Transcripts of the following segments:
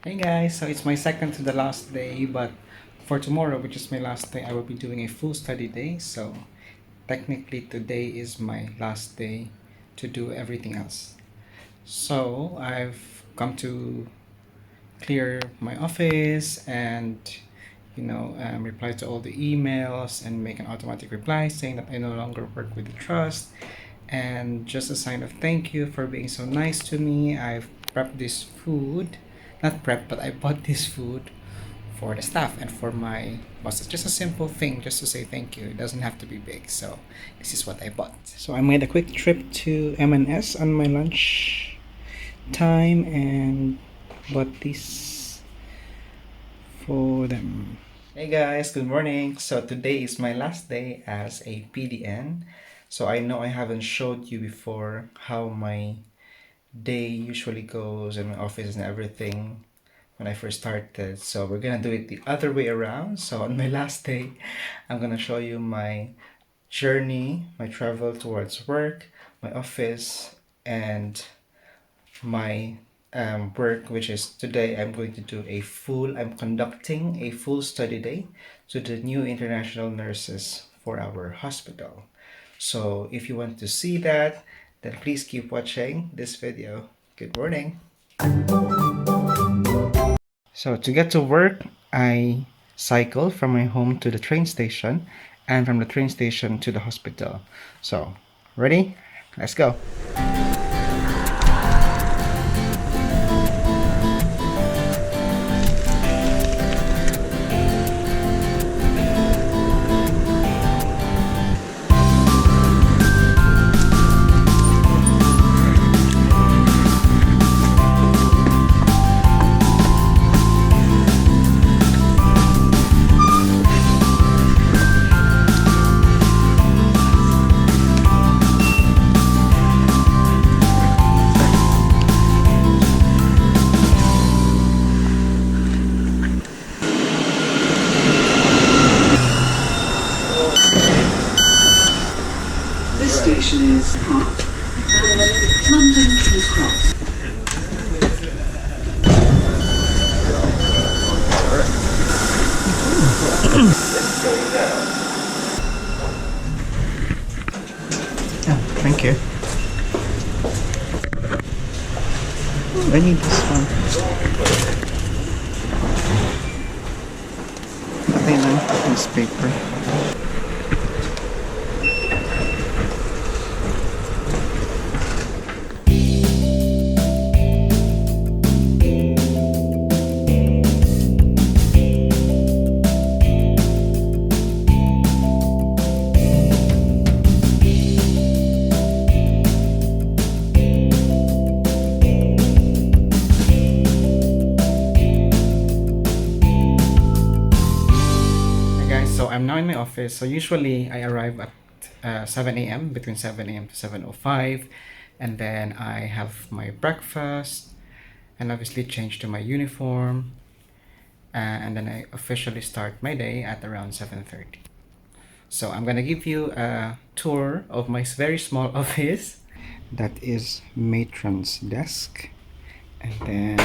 Hey guys, so it's my second to the last day, but for tomorrow, which is my last day, I will be doing a full study day. So technically, today is my last day to do everything else. So I've come to clear my office and reply to all the emails and make an automatic reply saying that I no longer work with the trust. And just a sign of thank you for being so nice to me, I've prepped this food. Not prepped, but I bought this food for the staff and for my bosses. Just a simple thing, just to say thank you. It doesn't have to be big. So this is what I bought. So I made a quick trip to M&S on my lunch time and bought this for them. Hey guys, good morning. So today is my last day as a PDN. So I know I haven't showed you before how my day usually goes in my office and everything when I first started. So we're gonna do it the other way around. So on my last day, I'm gonna show you my journey, my travel towards work, my office, and my work, which is today I'm conducting a full study day to the new international nurses for our hospital. So if you want to see that, then please keep watching this video. Good morning. So to get to work, I cycle from my home to the train station and from the train station to the hospital. So, ready? Let's go. This station is Park and London King's Cross. Oh, thank you. I need this one. Okay lang, this paper. So I'm now in my office. So usually I arrive at 7 a.m. between 7 a.m. to 7:05, and then I have my breakfast and obviously change to my uniform, and then I officially start my day at around 7:30. So I'm gonna give you a tour of my very small office. That is matron's desk, and then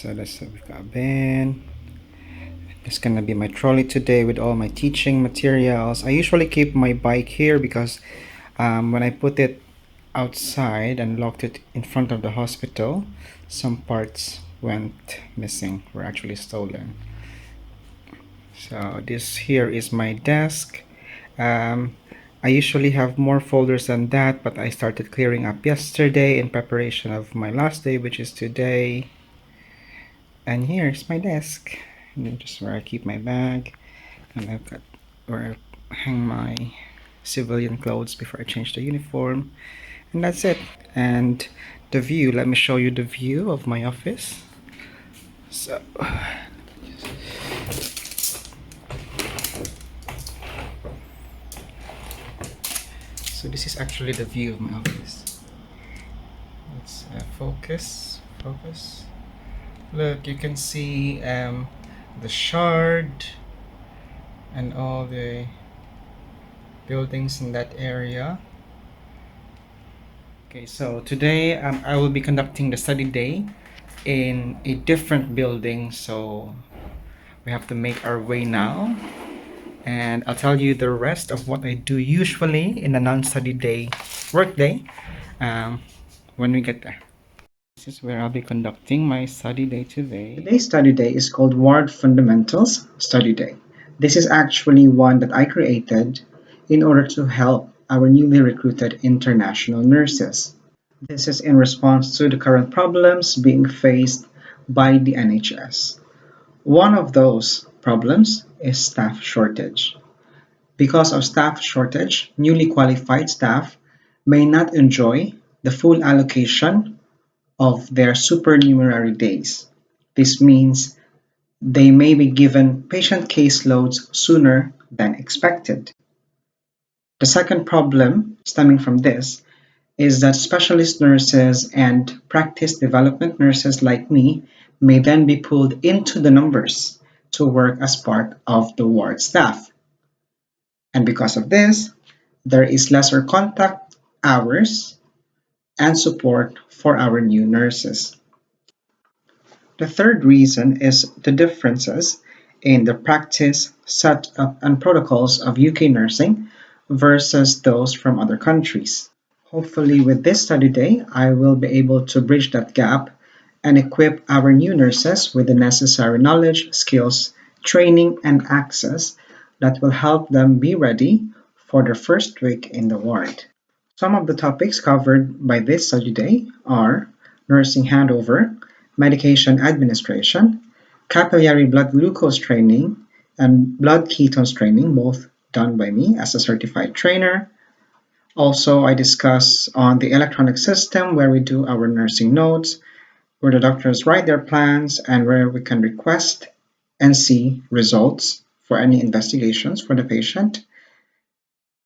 we've got a bin. It's gonna be my trolley today with all my teaching materials. I usually keep my bike here because when I put it outside and locked it in front of the hospital, some parts went missing, were actually stolen. So this here is my desk. I usually have more folders than that, but I started clearing up yesterday in preparation of my last day, which is today. And here's my desk. And then just where I keep my bag, and I've got where I hang my civilian clothes before I change the uniform, and that's it. And the view, let me show you the view of my office. So this is actually the view of my office. Let's focus. Look, you can see the shard and all the buildings in that area. Okay, so today I will be conducting the study day in a different building, so we have to make our way now. And I'll tell you the rest of what I do usually in a non-study day, work day, um, when we get there. This is where I'll be conducting my study day today. Today's study day is called Ward Fundamentals Study Day. This is actually one that I created in order to help our newly recruited international nurses. This is in response to the current problems being faced by the NHS. One of those problems is staff shortage. Because of staff shortage, newly qualified staff may not enjoy the full allocation of their supernumerary days. This means they may be given patient caseloads sooner than expected. The second problem stemming from this is that specialist nurses and practice development nurses like me may then be pulled into the numbers to work as part of the ward staff. And because of this, there is lesser contact hours and support for our new nurses. The third reason is the differences in the practice, setup, and protocols of UK nursing versus those from other countries. Hopefully, with this study day, I will be able to bridge that gap and equip our new nurses with the necessary knowledge, skills, training, and access that will help them be ready for their first week in the ward. Some of the topics covered by this study day are nursing handover, medication administration, capillary blood glucose training, and blood ketones training, both done by me as a certified trainer. Also, I discuss on the electronic system where we do our nursing notes, where the doctors write their plans, and where we can request and see results for any investigations for the patient.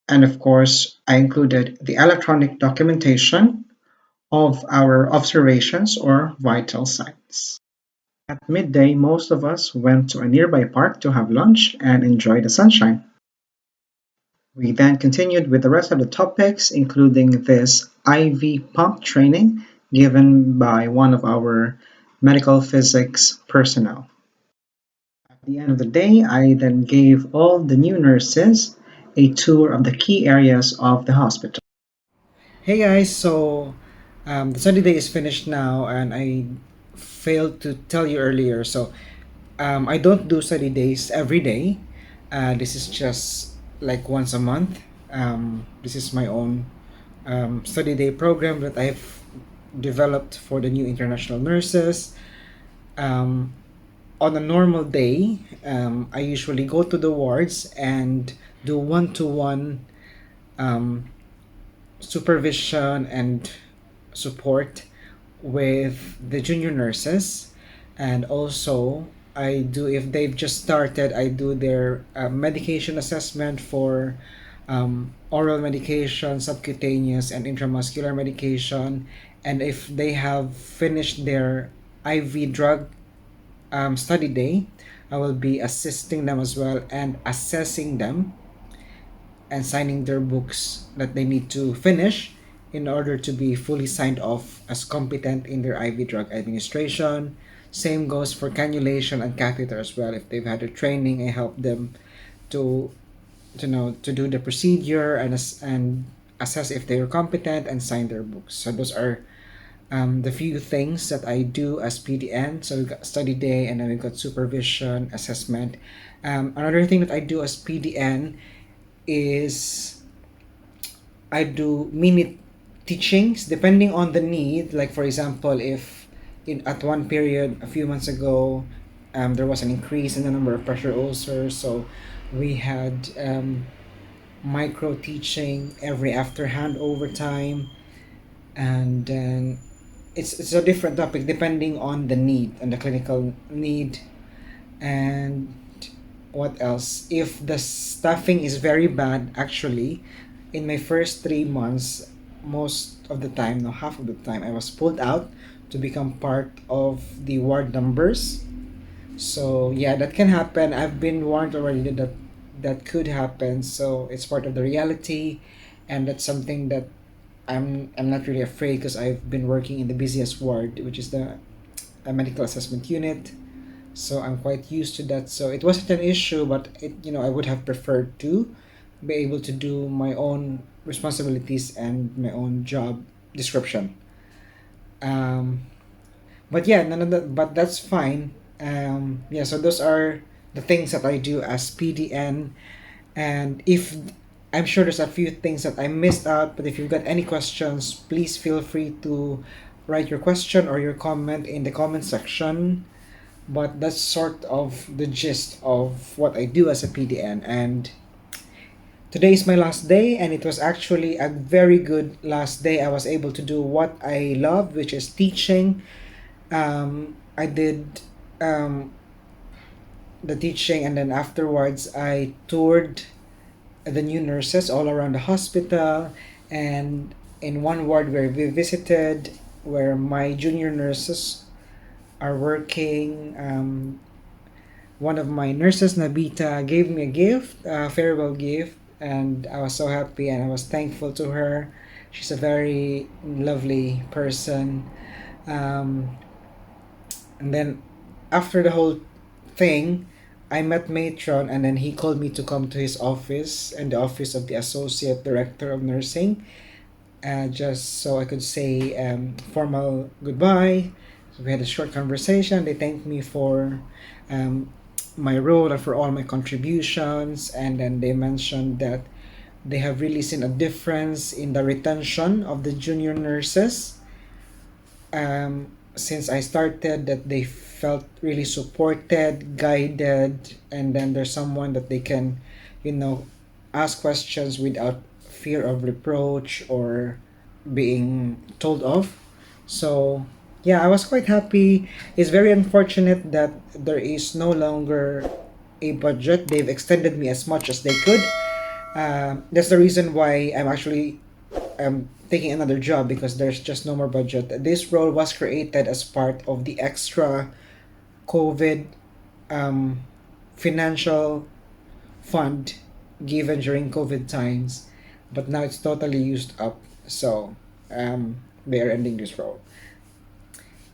And of course, I included the electronic documentation of our observations or vital signs. At midday, most of us went to a nearby park to have lunch and enjoy the sunshine. We then continued with the rest of the topics, including this IV pump training given by one of our medical physics personnel. At the end of the day, I then gave all the new nurses a tour of the key areas of the hospital. Hey guys, so the study day is finished now, and I failed to tell you earlier. So I don't do study days every day. This is just like once a month. This is my own study day program that I've developed for the new international nurses. Um, on a normal day, I usually go to the wards and do one-to-one um, supervision and support with the junior nurses. And also I do, if they've just started, I do their medication assessment for oral medication, subcutaneous, and intramuscular medication. And if they have finished their IV drug study day, I will be assisting them as well and assessing them and signing their books that they need to finish in order to be fully signed off as competent in their IV drug administration. Same goes for cannulation and catheter as well. If they've had a training, I help them to to do the procedure and assess if they are competent and sign their books. So those are the few things that I do as PDN. So we've got study day, and then we've got supervision, assessment. Another thing that I do as PDN is I do mini teachings depending on the need. Like for example, if in at one period a few months ago, there was an increase in the number of pressure ulcers, so we had micro teaching every after handover time, and then it's a different topic depending on the need and the clinical need. And what else, if the staffing is very bad, actually in my first 3 months, most of the time, no, half of the time, I was pulled out to become part of the ward numbers. So yeah, that can happen. I've been warned already that that could happen, so it's part of the reality. And that's something that I'm not really afraid, because I've been working in the busiest ward, which is the a medical assessment unit, so I'm quite used to that. So it wasn't an issue, but I would have preferred to be able to do my own responsibilities and my own job description. Um, but yeah, none of that. But that's fine. Yeah, so those are the things that I do as PDN, and if I'm sure there's a few things that I missed out, but if you've got any questions, please feel free to write your question or your comment in the comment section. But that's sort of the gist of what I do as a PDN. And today is my last day, and it was actually a very good last day. I was able to do what I love, which is teaching. I did the teaching, and then afterwards I toured the new nurses all around the hospital, and in one ward where we visited where my junior nurses are working, one of my nurses, Nabita, gave me a gift, a farewell gift, and I was so happy and I was thankful to her. She's a very lovely person. And then after the whole thing, I met Matron, and then he called me to come to his office and the office of the Associate Director of Nursing, just so I could say formal goodbye. So we had a short conversation. They thanked me for my role and for all my contributions, and then they mentioned that they have really seen a difference in the retention of the junior nurses since I started, that they felt really supported, guided, and then there's someone that they can, ask questions without fear of reproach or being told off. So, yeah, I was quite happy. It's very unfortunate that there is no longer a budget. They've extended me as much as they could. That's the reason why I'm actually taking another job, because there's just no more budget. This role was created as part of the extra COVID financial fund given during COVID times, but now it's totally used up. So they are ending this role.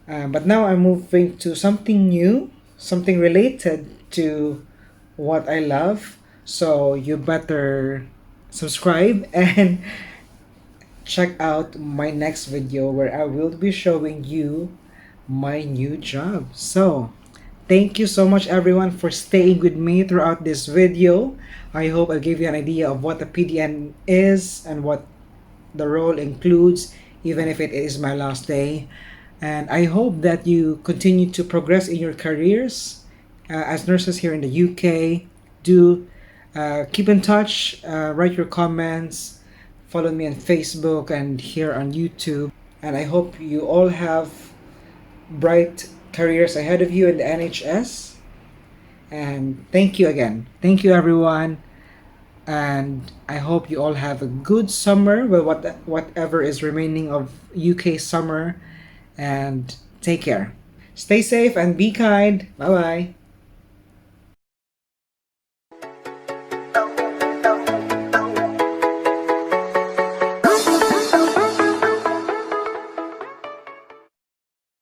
But now I'm moving to something new, something related to what I love. So you better subscribe and check out my next video where I will be showing you my new job. So thank you so much everyone for staying with me throughout this video. I hope I gave you an idea of what a PDN is and what the role includes, even if it is my last day. And I hope that you continue to progress in your careers as nurses here in the UK. Do keep in touch, write your comments, follow me on Facebook and here on YouTube. And I hope you all have bright careers ahead of you in the NHS. And thank you again. Thank you, everyone. And I hope you all have a good summer, well, whatever is remaining of UK summer. And take care. Stay safe and be kind. Bye bye.